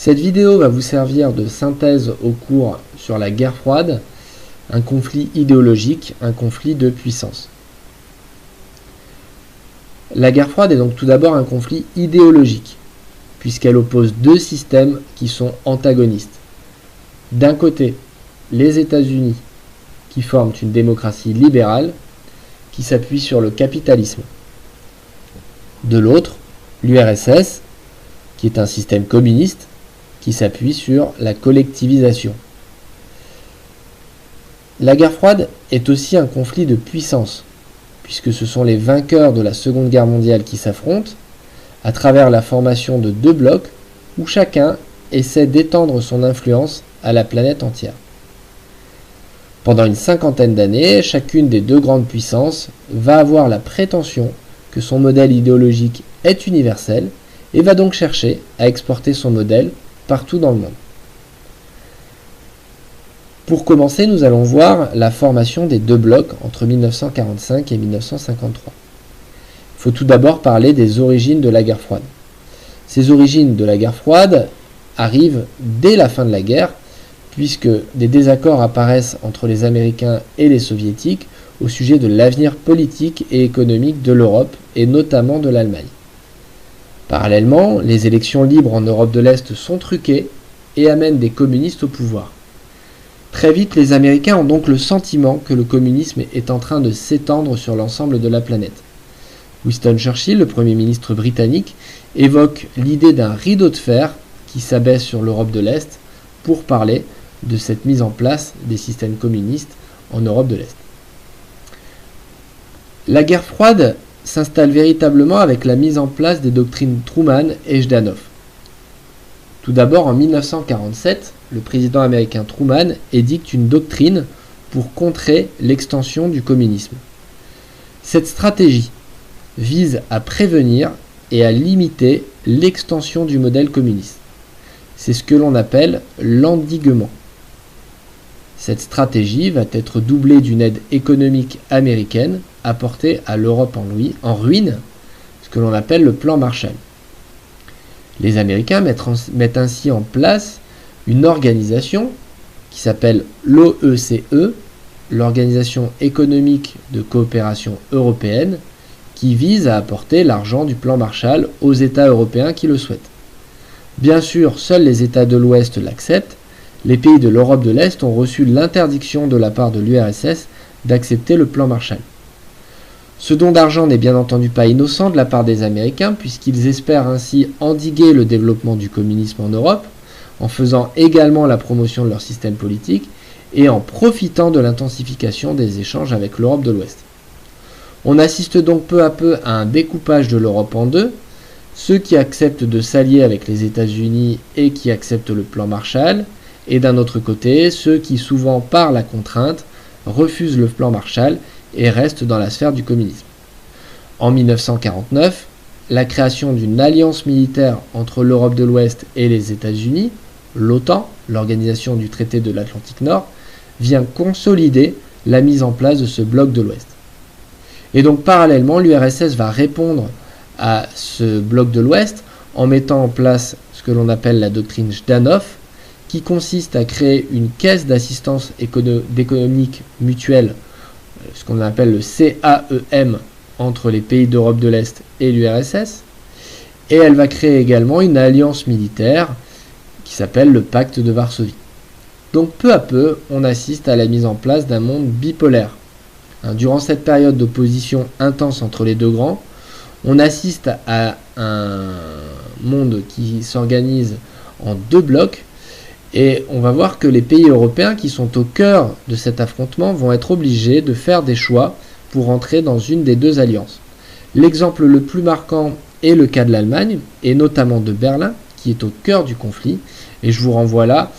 Cette vidéo va vous servir de synthèse au cours sur la guerre froide, un conflit idéologique, un conflit de puissance. La guerre froide est donc tout d'abord un conflit idéologique, puisqu'elle oppose deux systèmes qui sont antagonistes. D'un côté, les États-Unis, qui forment une démocratie libérale, qui s'appuie sur le capitalisme. De l'autre, l'URSS, qui est un système communiste, qui s'appuie sur la collectivisation. La guerre froide est aussi un conflit de puissance, puisque ce sont les vainqueurs de la Seconde Guerre mondiale qui s'affrontent, à travers la formation de deux blocs, où chacun essaie d'étendre son influence à la planète entière. Pendant une cinquantaine d'années, chacune des deux grandes puissances va avoir la prétention que son modèle idéologique est universel et va donc chercher à exporter son modèle partout dans le monde. Pour commencer, nous allons voir la formation des deux blocs entre 1945 et 1953. Il faut tout d'abord parler des origines de la guerre froide. Ces origines de la guerre froide arrivent dès la fin de la guerre, puisque des désaccords apparaissent entre les Américains et les Soviétiques au sujet de l'avenir politique et économique de l'Europe, et notamment de l'Allemagne. Parallèlement, les élections libres en Europe de l'Est sont truquées et amènent des communistes au pouvoir. Très vite, les Américains ont donc le sentiment que le communisme est en train de s'étendre sur l'ensemble de la planète. Winston Churchill, le Premier ministre britannique, évoque l'idée d'un rideau de fer qui s'abaisse sur l'Europe de l'Est pour parler de cette mise en place des systèmes communistes en Europe de l'Est. La guerre froide s'installe véritablement avec la mise en place des doctrines Truman et Jdanov. Tout d'abord, en 1947, le président américain Truman édicte une doctrine pour contrer l'extension du communisme. Cette stratégie vise à prévenir et à limiter l'extension du modèle communiste. C'est ce que l'on appelle l'endiguement. Cette stratégie va être doublée d'une aide économique américaine apportée à l'Europe en ruine, ce que l'on appelle le plan Marshall. Les Américains mettent ainsi en place une organisation qui s'appelle l'OECE, l'Organisation économique de coopération européenne, qui vise à apporter l'argent du plan Marshall aux États européens qui le souhaitent. Bien sûr, seuls les États de l'Ouest l'acceptent. Les pays de l'Europe de l'Est ont reçu l'interdiction de la part de l'URSS d'accepter le plan Marshall. Ce don d'argent n'est bien entendu pas innocent de la part des Américains, puisqu'ils espèrent ainsi endiguer le développement du communisme en Europe, en faisant également la promotion de leur système politique et en profitant de l'intensification des échanges avec l'Europe de l'Ouest. On assiste donc peu à peu à un découpage de l'Europe en deux, ceux qui acceptent de s'allier avec les États-Unis et qui acceptent le plan Marshall, et d'un autre côté, ceux qui, souvent par la contrainte, refusent le plan Marshall et restent dans la sphère du communisme. En 1949, la création d'une alliance militaire entre l'Europe de l'Ouest et les États-Unis, l'OTAN, l'organisation du traité de l'Atlantique Nord, vient consolider la mise en place de ce bloc de l'Ouest. Et donc parallèlement, l'URSS va répondre à ce bloc de l'Ouest en mettant en place ce que l'on appelle la doctrine Jdanov, qui consiste à créer une caisse d'assistance économique mutuelle, ce qu'on appelle le CAEM, entre les pays d'Europe de l'Est et l'URSS, et elle va créer également une alliance militaire qui s'appelle le Pacte de Varsovie. Donc peu à peu, on assiste à la mise en place d'un monde bipolaire. Durant cette période d'opposition intense entre les deux grands, on assiste à un monde qui s'organise en deux blocs, et on va voir que les pays européens qui sont au cœur de cet affrontement vont être obligés de faire des choix pour entrer dans une des deux alliances. L'exemple le plus marquant est le cas de l'Allemagne, et notamment de Berlin, qui est au cœur du conflit, et je vous renvoie là